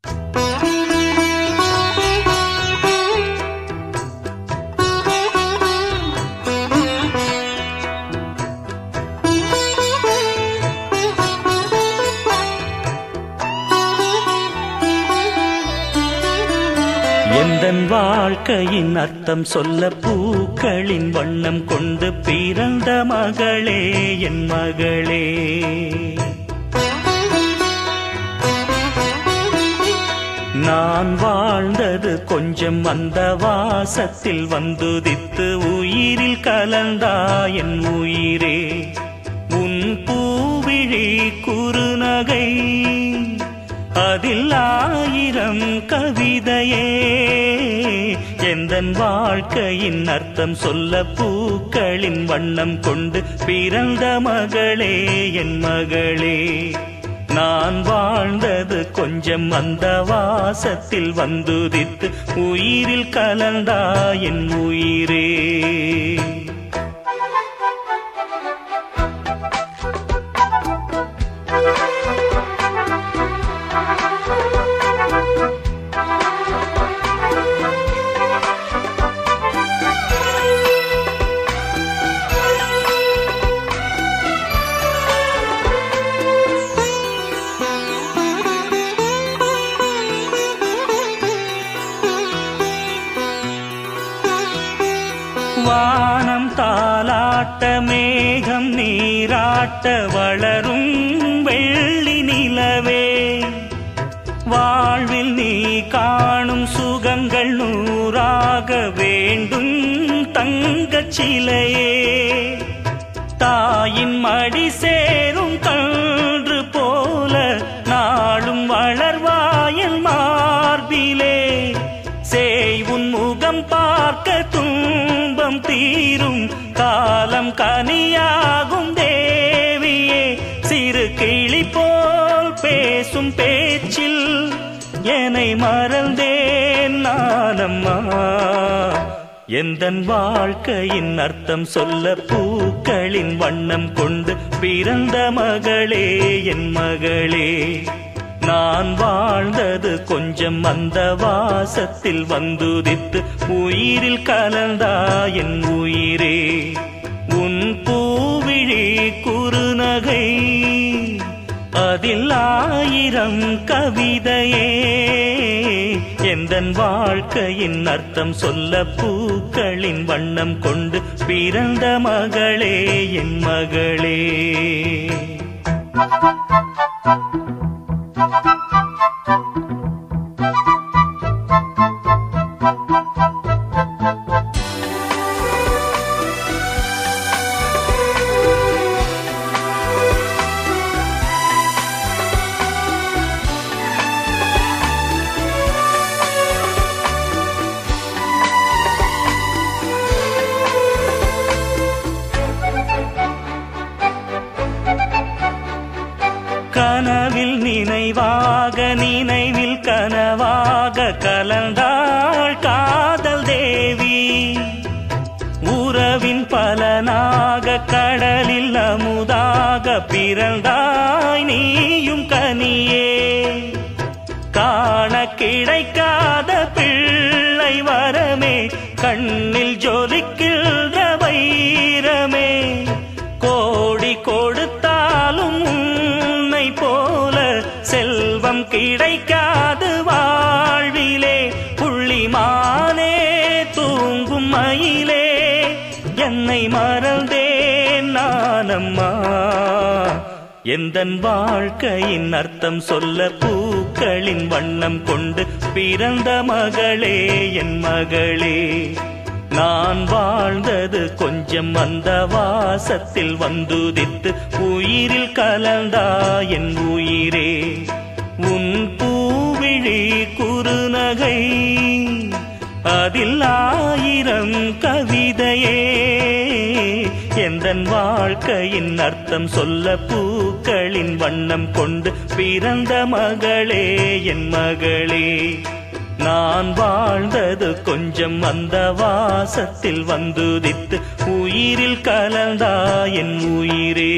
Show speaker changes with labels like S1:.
S1: எந்தன் வாழ்க்கையின் அர்த்தம் சொல்ல பூக்களின் வண்ணம் கொண்டு பிறந்த மகளே என் மகளே. நான் வாழ்ந்தது கொஞ்சம் அந்த வாசத்தில் வந்துதித்து உயிரில் கலந்தா என் உயிரே. உன் பூவிழி குறுநகை அதில் ஆயிரம் கவிதையே. எந்தன் வாழ்க்கையின் அர்த்தம் சொல்ல பூக்களின் வண்ணம் கொண்டு பிறந்த மகளே என் மகளே. நான் வாழ்ந்தது கொஞ்சம் அந்த வாசத்தில் வந்துதித்து உயிரில் கலந்தா என் உயிரே. வானம் தாலாட்ட மேகம் நீராட்ட வளரும் வெள்ளி நிலவே. வாழ்வில் நீ காணும் சுகங்கள் நூறாக வேண்டும் தங்கச் சிலையே. தாயின் மடி சேரும் கன்று போல நாளும் வளர்வாயல் மார்பிலே. சேய் உன் முகம் பார்க்க துன்பம் தீரும் காலம் கனியாகும் தேவியே. சிறு கிளி போல் பேசும் பேச்சில் என்னை மறந்தேன் நானம்மா. எந்தன் வாழ்க்கையின் அர்த்தம் சொல்ல பூக்களின் வண்ணம் கொண்டு பிறந்த மகளே என் மகளே. நான் வாழ்ந்தது கொஞ்சம் அந்த வாசத்தில் வந்துதித்து உயிரில் கலந்தா என் உயிரே. உன் பூவிழி குறுநகை அதில் ஆயிரம் கவிதையே. எந்தன் வாழ்க்கையின் அர்த்தம் சொல்ல பூக்களின் வண்ணம் கொண்டு பிறந்த மகளே என் மகளே. கனவில் நினைவாக நினைவில் கனவாக கலந்தாள் காதல் தேவி. உறவின் பலனாக கடலில் அமுதாக பிறந்தாய் நீயும் கனியே. காண கிடைக்காத பிள்ளை வரமே கண்ணில் ஜொலிக்கின்ற வைரமே. கோடி கொடுத்தாலும் உன்னை போல செல்வம் கிடைக்காது வாழ்விலே. புள்ளிமானே தூங்கும் மயிலே என்னை மறந்தேன் நானம்மா. எந்தன் வாழ்க்கையின் அர்த்தம் சொல்ல பூக்களின் வண்ணம் கொண்டு பிறந்த மகளே என் மகளே. நான் வாழ்ந்தது கொஞ்சம் அந்த வாசத்தில் வந்துதித்து உயிரில் கலந்தா என் உயிரே. உன் பூவிழி குறுநகை அதில் ஆயிரம் கவிதையே. எந்தன் வாழ்க்கையின் அர்த்தம் சொல்ல பூக்களின் வண்ணம் கொண்டு பிறந்த மகளே என் மகளே. நான் வாழ்ந்தது கொஞ்சம் அந்த வாசத்தில் வந்துதித்து உயிரில் கலந்தா என் உயிரே.